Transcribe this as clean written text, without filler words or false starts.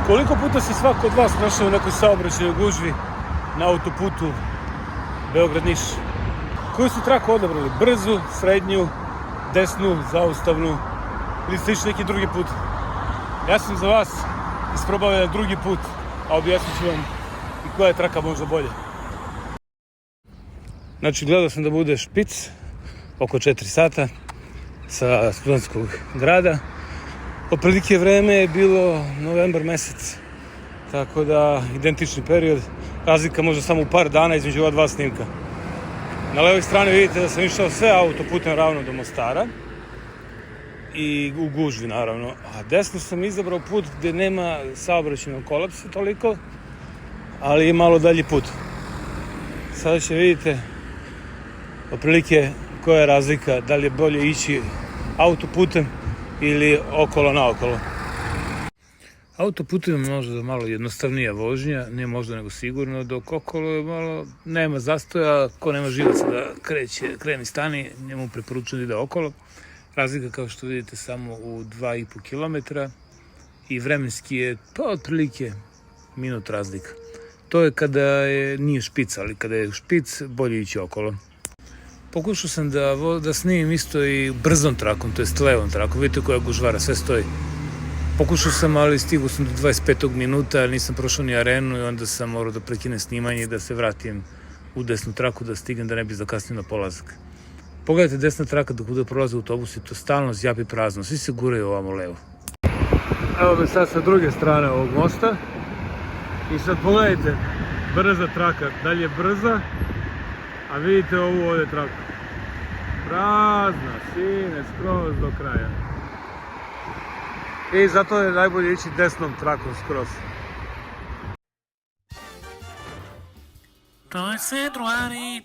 Koliko puta se svako od vas našao u nekoj saobraćajnoj gužvi na autoputu Beograd-Niš? Koju su traku odabrali? Brzu, srednju, desnu, zaustavnu ili ste išli neki drugi put? Ja sam za vas isprobao jedan drugi put, a objasnit ću vam i koja je traka možda bolje. Znači, gledao sam da bude špic oko 4 sata sa Studentskog grada. Otprilike vreme je bilo novembar mesec, tako da identični period, razlika možda samo u par dana između ova dva snimka. Na levoj strani vidite da sam išao sve autoputem ravno do Mostara i u gužvi naravno, a desno sam izabrao put gde nema saobraćajnog kolapsa toliko, ali je malo dalji put. Sada će vidite otprilike koja je razlika, da li je bolje ići autoputem ili okolo naokolo. Autoputem je možda malo jednostavnija vožnja, ne možda nego sigurno, dok okolo je malo, nema zastoja, ko nema živaca da krene stani, njemu preporučujem da ide okolo. Razlika kao što vidite samo u 2,5 km i vremenski je pa otprilike minut razlika. To je kada nije špic, ali kada je špic bolje ići okolo. Pokušao sam da snimim isto i brzom trakom, to jest levom trakom, vidite koja gužvara, sve stoji. Pokušao sam, ali stigao sam do 25. minuta, nisam prošao ni arenu i onda sam morao da prekinem snimanje i da se vratim u desnu traku da stignem da ne bi zakasnio na polazak. Pogledajte desna traka dok bude prolaze autobusi, to stalno zjapi prazno, svi se guraju ovamo levo. Evo me sad sa druge strane ovog mosta i sad pogledajte, brza traka, dalje brza, a vidite ovu ovdje traku. Prazna, sine, skroz do kraja. I zato je najbolje ići desnom trakom skroz. To je Februari.